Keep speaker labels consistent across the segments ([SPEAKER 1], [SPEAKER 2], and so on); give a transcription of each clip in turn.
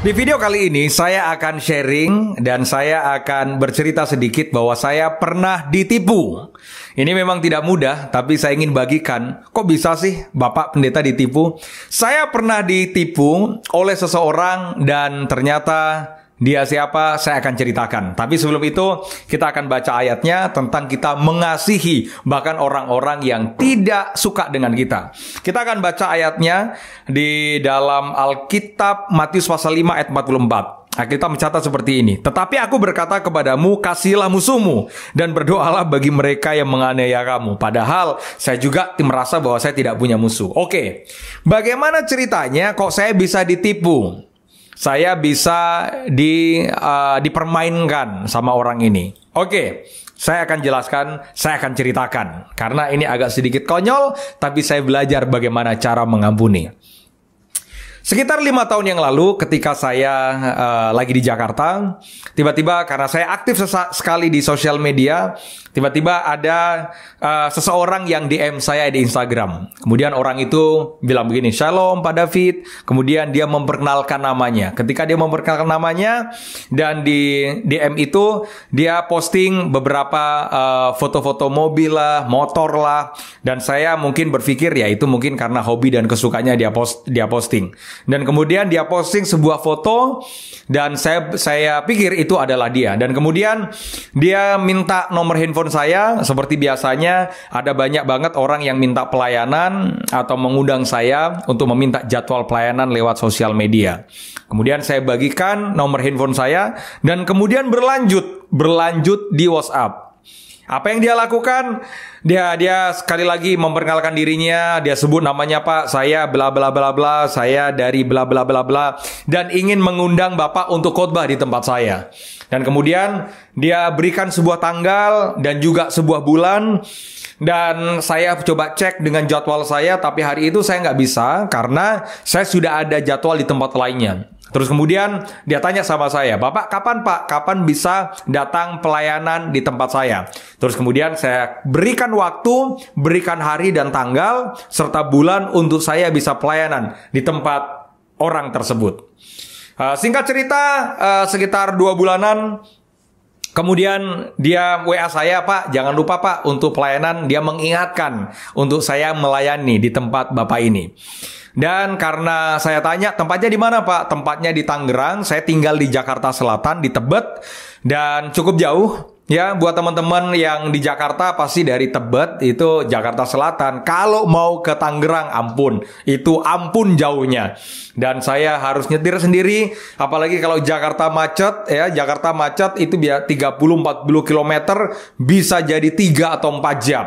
[SPEAKER 1] Di video kali ini saya akan sharing dan saya akan bercerita sedikit bahwa saya pernah ditipu. Ini memang tidak mudah, tapi saya ingin bagikan, kok bisa sih Bapak Pendeta ditipu? Saya pernah ditipu oleh seseorang dan ternyata dia siapa saya akan ceritakan. Tapi sebelum itu kita akan baca ayatnya tentang kita mengasihi bahkan orang-orang yang tidak suka dengan kita. Kita akan baca ayatnya di dalam Alkitab Matius pasal 5 ayat 44. Kita mencatat seperti ini. Tetapi aku berkata kepadamu, kasihilah musuhmu dan berdoalah bagi mereka yang menganiaya kamu. Padahal saya juga merasa bahwa saya tidak punya musuh. Oke, bagaimana ceritanya kok saya bisa ditipu? Saya bisa dipermainkan sama orang ini. Oke, saya akan jelaskan, saya akan ceritakan. Karena ini agak sedikit konyol, tapi saya belajar bagaimana cara mengampuni. Sekitar 5 tahun yang lalu ketika saya lagi di Jakarta, tiba-tiba karena saya aktif sekali di sosial media, tiba-tiba ada seseorang yang DM saya di Instagram. Kemudian orang itu bilang begini, "Shalom Pak David." Kemudian dia memperkenalkan namanya. Ketika dia memperkenalkan namanya dan di DM itu dia posting beberapa foto-foto mobil lah, motor lah. Dan saya mungkin berpikir ya itu mungkin karena hobi dan kesukanya dia posting. Dan kemudian dia posting sebuah foto dan saya pikir itu adalah dia. Dan kemudian dia minta nomor handphone saya. Seperti biasanya ada banyak banget orang yang minta pelayanan atau mengundang saya untuk meminta jadwal pelayanan lewat sosial media. Kemudian saya bagikan nomor handphone saya dan kemudian berlanjut di WhatsApp. Apa yang dia lakukan? Dia sekali lagi memperkenalkan dirinya, dia sebut namanya, "Pak, saya bla bla bla bla, saya dari bla bla bla bla dan ingin mengundang Bapak untuk khotbah di tempat saya." Dan kemudian dia berikan sebuah tanggal dan juga sebuah bulan. Dan saya coba cek dengan jadwal saya, tapi hari itu saya nggak bisa karena saya sudah ada jadwal di tempat lainnya. Terus kemudian dia tanya sama saya, "Bapak kapan Pak? Kapan bisa datang pelayanan di tempat saya?" Terus kemudian saya berikan waktu, berikan hari dan tanggal, serta bulan untuk saya bisa pelayanan di tempat orang tersebut. Singkat cerita, sekitar 2 bulanan, kemudian dia WA saya, "Pak, jangan lupa Pak, untuk pelayanan." Dia mengingatkan untuk saya melayani di tempat Bapak ini. Dan karena saya tanya, "Tempatnya di mana Pak?" Tempatnya di Tangerang, saya tinggal di Jakarta Selatan, di Tebet. Dan cukup jauh. Ya, buat teman-teman yang di Jakarta pasti dari Tebet itu Jakarta Selatan. Kalau mau ke Tangerang, ampun, itu ampun jauhnya. Dan saya harus nyetir sendiri, apalagi kalau Jakarta macet, ya, Jakarta macet itu biar 30-40 km bisa jadi 3 atau 4 jam.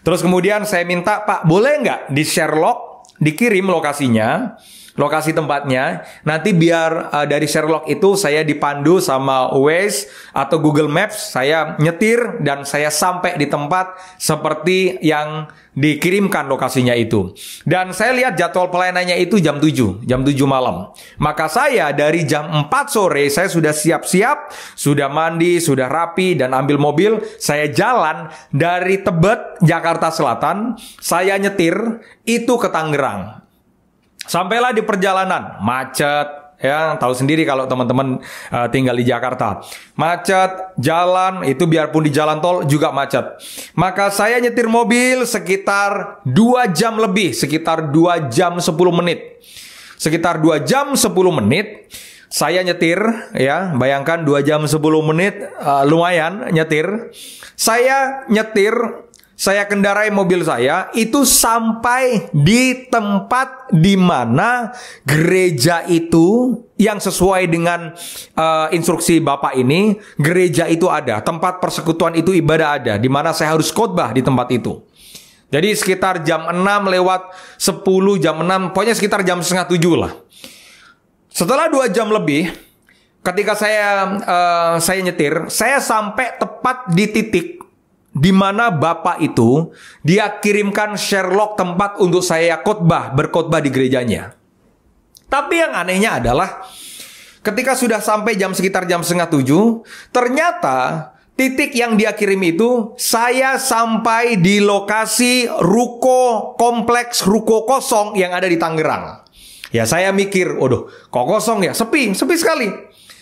[SPEAKER 1] Terus kemudian saya minta, "Pak, boleh nggak di Sherlock dikirim lokasinya, lokasi tempatnya, nanti biar dari Sherlock itu saya dipandu sama Waze atau Google Maps, saya nyetir dan saya sampai di tempat seperti yang dikirimkan lokasinya itu." Dan saya lihat jadwal pelayanannya itu jam 7 malam. Maka saya dari jam 4 sore saya sudah siap-siap, sudah mandi, sudah rapi dan ambil mobil, saya jalan dari Tebet, Jakarta Selatan, saya nyetir itu ke Tangerang. Sampailah di perjalanan, macet, ya tahu sendiri kalau teman-teman tinggal di Jakarta. Macet, jalan, itu biarpun di jalan tol juga macet. Maka saya nyetir mobil sekitar 2 jam lebih, sekitar 2 jam 10 menit. Sekitar 2 jam 10 menit, saya nyetir, ya bayangkan 2 jam 10 menit, lumayan nyetir. Saya nyetir, saya kendarai mobil saya itu sampai di tempat di mana gereja itu yang sesuai dengan instruksi Bapak ini, gereja itu ada, tempat persekutuan itu ibadah ada, di mana saya harus khotbah di tempat itu. Jadi sekitar jam 6 lewat 10, jam 6, pokoknya sekitar jam setengah 7 lah. Setelah 2 jam lebih, ketika saya nyetir, saya sampai tepat di titik di mana Bapak itu dia kirimkan Sherlock tempat untuk saya berkhotbah di gerejanya. Tapi yang anehnya adalah ketika sudah sampai sekitar jam setengah 7, ternyata titik yang dia kirim itu saya sampai di lokasi kompleks ruko kosong yang ada di Tangerang. Ya saya mikir, waduh, kok kosong ya? Sepi sekali.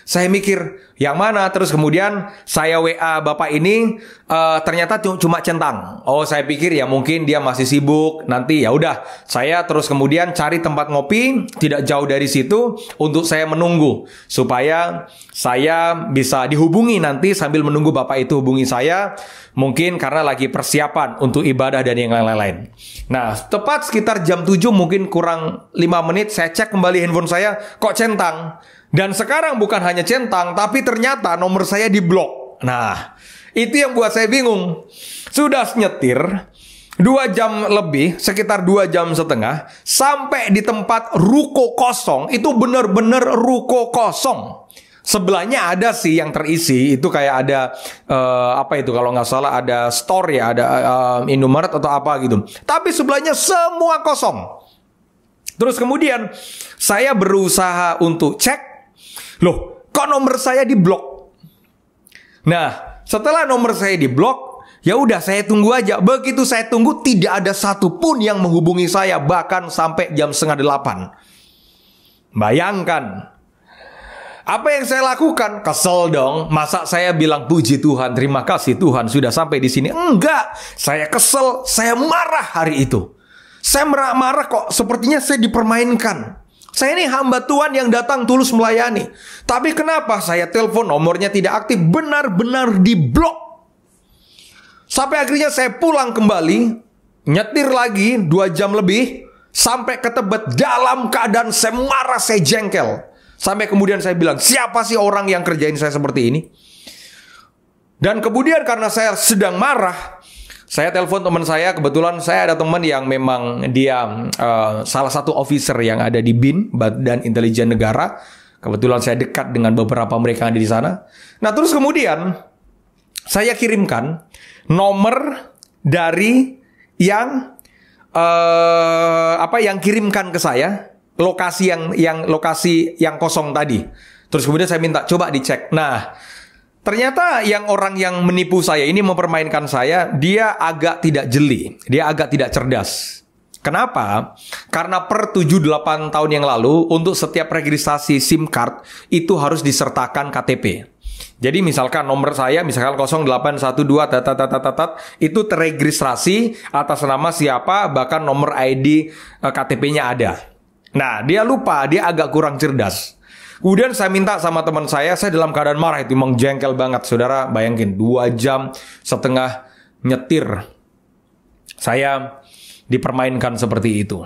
[SPEAKER 1] Saya mikir, yang mana? Terus kemudian saya WA bapak ini, ternyata cuma centang. Oh, saya pikir ya mungkin dia masih sibuk. Nanti ya udah, saya terus kemudian cari tempat ngopi tidak jauh dari situ untuk saya menunggu supaya saya bisa dihubungi nanti sambil menunggu bapak itu hubungi saya. Mungkin karena lagi persiapan untuk ibadah dan yang lain-lain. Nah, tepat sekitar jam 7 mungkin kurang 5 menit saya cek kembali handphone saya, kok centang. Dan sekarang bukan hanya centang, tapi ternyata nomor saya diblok. Nah, itu yang buat saya bingung. Sudah nyetir 2 jam lebih, sekitar 2 jam setengah, sampai di tempat ruko kosong. Itu benar-benar ruko kosong. Sebelahnya ada sih yang terisi, itu kayak ada apa itu kalau nggak salah ada store ya, ada Indomaret atau apa gitu. Tapi sebelahnya semua kosong. Terus kemudian saya berusaha untuk cek, loh kok nomor saya diblok? Nah setelah nomor saya diblok, ya udah saya tunggu aja. Begitu saya tunggu tidak ada satupun yang menghubungi saya, bahkan sampai jam 7:30. Bayangkan. Apa yang saya lakukan? Kesel dong. Masa saya bilang puji Tuhan, terima kasih Tuhan sudah sampai di sini? Enggak. Saya kesel, saya marah hari itu. Saya marah kok sepertinya saya dipermainkan. Saya ini hamba Tuhan yang datang tulus melayani. Tapi kenapa saya telepon nomornya tidak aktif? Benar-benar diblok. Sampai akhirnya saya pulang kembali, nyetir lagi 2 jam lebih, sampai ke Tebet dalam keadaan saya marah, saya jengkel. Sampai kemudian saya bilang, siapa sih orang yang kerjain saya seperti ini? Dan kemudian karena saya sedang marah, saya telepon teman saya. Kebetulan saya ada teman yang memang dia salah satu officer yang ada di BIN, Badan Intelijen Negara. Kebetulan saya dekat dengan beberapa mereka yang ada di sana. Nah terus kemudian saya kirimkan nomor dari yang yang kirimkan ke saya. Lokasi yang kosong tadi. Terus kemudian saya minta coba dicek. Nah, ternyata orang yang menipu saya ini mempermainkan saya, dia agak tidak jeli, dia agak tidak cerdas. Kenapa? Karena per 7-8 tahun yang lalu untuk setiap registrasi SIM card itu harus disertakan KTP. Jadi misalkan nomor saya misalkan 0812 itu terregistrasi atas nama siapa, bahkan nomor ID KTP-nya ada. Nah, dia lupa, dia agak kurang cerdas. Kemudian saya minta sama teman saya dalam keadaan marah itu, emang jengkel banget. Saudara, bayangin 2 jam setengah nyetir. Saya dipermainkan seperti itu.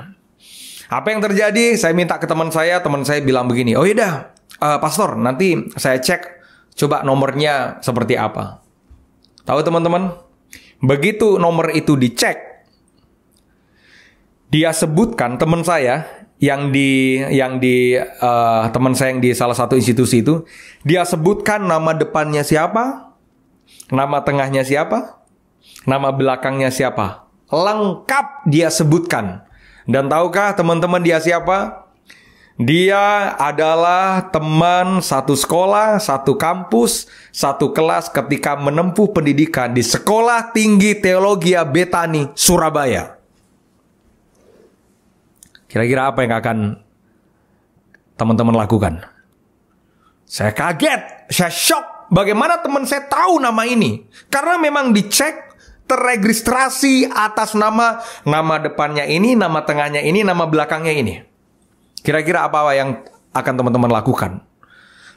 [SPEAKER 1] Apa yang terjadi? Saya minta ke teman saya bilang begini, oh yaudah, Pastor, nanti saya cek, coba nomornya seperti apa. Tahu teman-teman? Begitu nomor itu dicek, dia sebutkan teman saya, teman saya yang di salah satu institusi itu, dia sebutkan nama depannya siapa, nama tengahnya siapa, nama belakangnya siapa, lengkap dia sebutkan. Dan tahukah teman-teman dia siapa? Dia adalah teman satu sekolah, satu kampus, satu kelas ketika menempuh pendidikan di Sekolah Tinggi Teologi Betani, Surabaya. Kira-kira apa yang akan teman-teman lakukan? Saya kaget, saya shock. Bagaimana teman saya tahu nama ini? Karena memang dicek, terregistrasi atas nama depannya ini, nama tengahnya ini, nama belakangnya ini. Kira-kira apa yang akan teman-teman lakukan?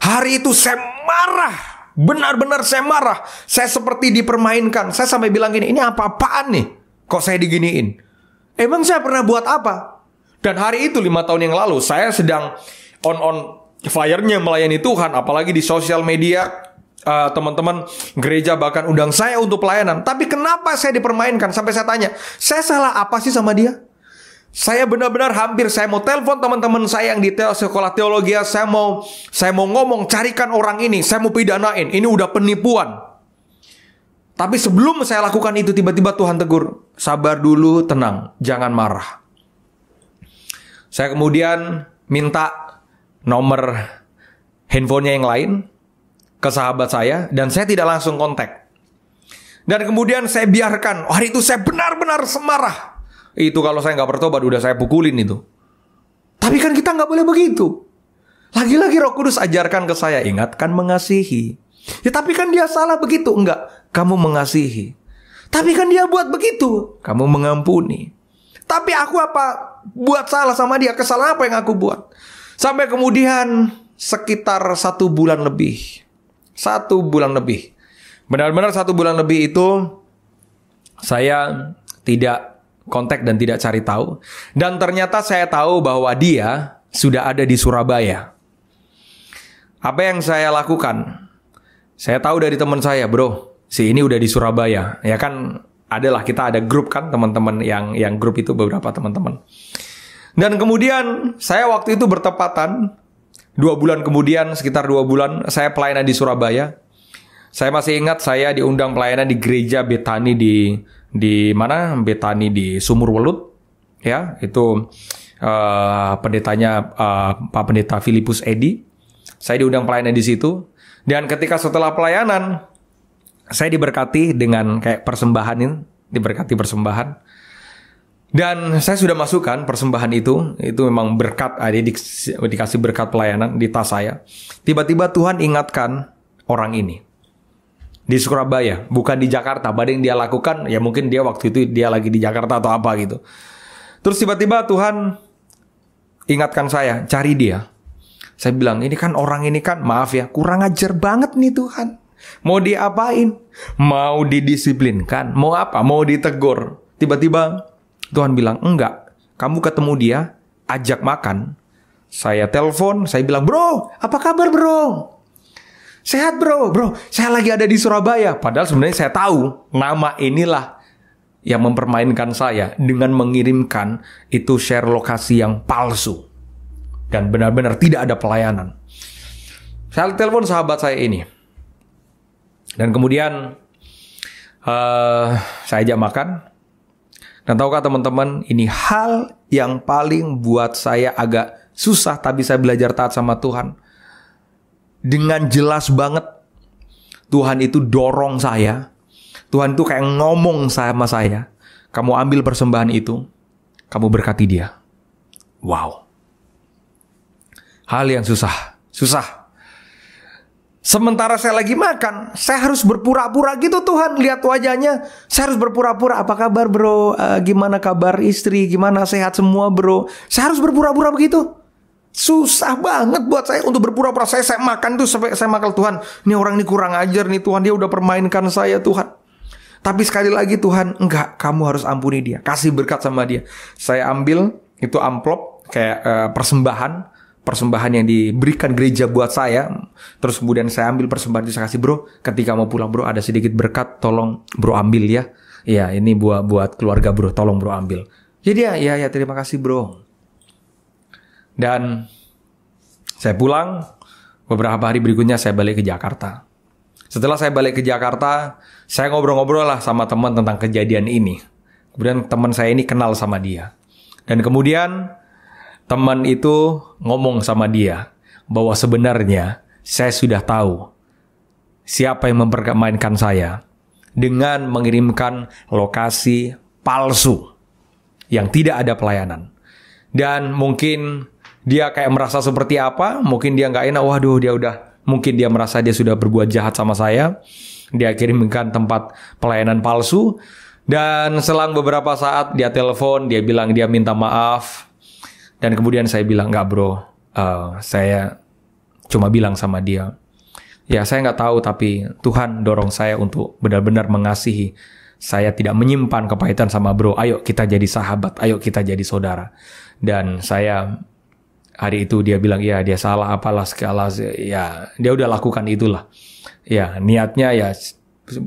[SPEAKER 1] Hari itu saya marah, benar-benar saya marah. Saya seperti dipermainkan. Saya sampai bilang gini, ini apa-apaan nih? Kok saya diginiin? Emang saya pernah buat apa? Dan hari itu 5 tahun yang lalu saya sedang on fire-nya melayani Tuhan, apalagi di sosial media. Teman-teman gereja bahkan undang saya untuk pelayanan. Tapi kenapa saya dipermainkan? Sampai saya tanya, saya salah apa sih sama dia? Saya benar-benar saya mau telepon teman-teman saya yang di sekolah teologi. Saya mau ngomong, carikan orang ini, saya mau pidanain. Ini udah penipuan. Tapi sebelum saya lakukan itu, tiba-tiba Tuhan tegur, sabar dulu, tenang, jangan marah. Saya kemudian minta nomor handphonenya yang lain ke sahabat saya, dan saya tidak langsung kontak. Dan kemudian saya biarkan. Hari itu saya benar-benar semarah. Itu kalau saya nggak bertobat, udah saya pukulin itu. Tapi kan kita nggak boleh begitu. Lagi-lagi Roh Kudus ajarkan ke saya, ingatkan mengasihi. Ya tapi kan dia salah begitu. Enggak, kamu mengasihi. Tapi kan dia buat begitu, kamu mengampuni. Tapi aku apa buat salah sama dia? Kesalahan apa yang aku buat? Sampai kemudian sekitar 1 bulan lebih. 1 bulan lebih. Benar-benar 1 bulan lebih itu saya tidak kontak dan tidak cari tahu. Dan ternyata saya tahu bahwa dia sudah ada di Surabaya. Apa yang saya lakukan? Saya tahu dari teman saya, bro, si ini udah di Surabaya. Ya kan, adalah kita ada grup kan, teman-teman yang grup itu beberapa teman-teman. Dan kemudian saya waktu itu bertepatan 2 bulan kemudian, sekitar 2 bulan, saya pelayanan di Surabaya. Saya masih ingat saya diundang pelayanan di gereja Betani di mana? Betani di Sumurwelut. Ya, itu pendetanya Pak Pendeta Filipus Edi. Saya diundang pelayanan di situ. Dan ketika setelah pelayanan, saya diberkati dengan kayak persembahan ini, diberkati persembahan. Dan saya sudah masukkan persembahan itu memang berkat, dikasih berkat pelayanan di tas saya. Tiba-tiba Tuhan ingatkan orang ini di Surabaya, bukan di Jakarta. Pada yang dia lakukan, ya mungkin dia waktu itu dia lagi di Jakarta atau apa gitu. Terus tiba-tiba Tuhan ingatkan saya, cari dia. Saya bilang, ini kan orang ini kan, maaf ya, kurang ajar banget nih Tuhan. Mau diapain? Mau didisiplinkan? Mau apa? Mau ditegur? Tiba-tiba Tuhan bilang, enggak. Kamu ketemu dia, ajak makan. Saya telepon, saya bilang, bro, apa kabar bro? Sehat bro, saya lagi ada di Surabaya. Padahal sebenarnya saya tahu, nama inilah yang mempermainkan saya dengan mengirimkan itu share lokasi yang palsu. Dan benar-benar tidak ada pelayanan. Saya telepon sahabat saya ini. Dan kemudian saya ajak makan. Dan tahukah teman-teman, ini hal yang paling buat saya agak susah, tapi saya belajar taat sama Tuhan. Dengan jelas banget, Tuhan itu dorong saya. Tuhan itu kayak ngomong sama saya. Kamu ambil persembahan itu, kamu berkati dia. Wow. Hal yang susah. Sementara saya lagi makan, saya harus berpura-pura gitu Tuhan. Lihat wajahnya, saya harus berpura-pura. Apa kabar bro? Gimana kabar istri? Gimana sehat semua bro? Saya harus berpura-pura begitu. Susah banget buat saya untuk berpura-pura. Saya makan tuh sampai saya makan, Tuhan, ini orang ini kurang ajar nih Tuhan. Dia udah permainkan saya Tuhan. Tapi sekali lagi Tuhan, enggak, kamu harus ampuni dia. Kasih berkat sama dia. Saya ambil itu amplop kayak persembahan yang diberikan gereja buat saya. Terus kemudian saya ambil persembahan itu, saya kasih, bro, ketika mau pulang bro, ada sedikit berkat, tolong bro ambil ya. Ya ini buat keluarga bro, tolong bro ambil. Jadi ya terima kasih bro. Dan saya pulang, beberapa hari berikutnya saya balik ke Jakarta. Setelah saya balik ke Jakarta, saya ngobrol-ngobrol lah sama teman tentang kejadian ini. Kemudian teman saya ini kenal sama dia. Dan kemudian teman itu ngomong sama dia bahwa sebenarnya saya sudah tahu siapa yang mempermainkan saya dengan mengirimkan lokasi palsu yang tidak ada pelayanan. Dan mungkin dia kayak merasa seperti apa, mungkin dia nggak enak, waduh mungkin dia merasa dia sudah berbuat jahat sama saya. Dia kirimkan tempat pelayanan palsu. Dan selang beberapa saat dia telepon, dia bilang dia minta maaf. Dan kemudian saya bilang, enggak bro, saya cuma bilang sama dia, ya saya nggak tahu, tapi Tuhan dorong saya untuk benar-benar mengasihi. Saya tidak menyimpan kepahitan sama bro, ayo kita jadi sahabat, ayo kita jadi saudara. Dan saya hari itu dia bilang, ya dia salah apalah segala, ya dia udah lakukan itulah. Ya niatnya ya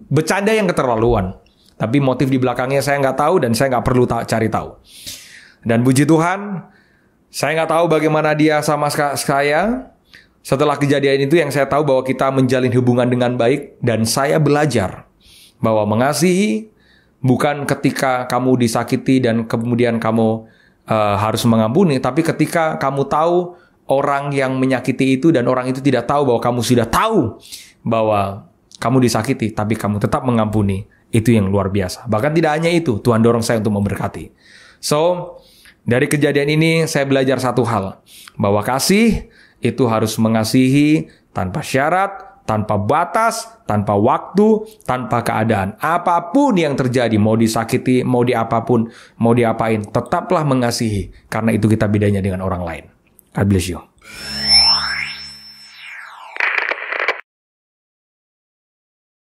[SPEAKER 1] bercanda yang keterlaluan. Tapi motif di belakangnya saya nggak tahu dan saya nggak perlu cari tahu. Dan puji Tuhan, saya nggak tahu bagaimana dia sama saya. Setelah kejadian itu yang saya tahu bahwa kita menjalin hubungan dengan baik. Dan saya belajar bahwa mengasihi bukan ketika kamu disakiti dan kemudian kamu harus mengampuni. Tapi ketika kamu tahu orang yang menyakiti itu dan orang itu tidak tahu bahwa kamu sudah tahu bahwa kamu disakiti, tapi kamu tetap mengampuni. Itu yang luar biasa. Bahkan tidak hanya itu, Tuhan dorong saya untuk memberkati. So, Dari kejadian ini saya belajar satu hal, bahwa kasih itu harus mengasihi tanpa syarat, tanpa batas, tanpa waktu, tanpa keadaan. Apapun yang terjadi, mau disakiti, mau diapapun, mau diapain, tetaplah mengasihi. Karena itu kita bedanya dengan orang lain. God bless you.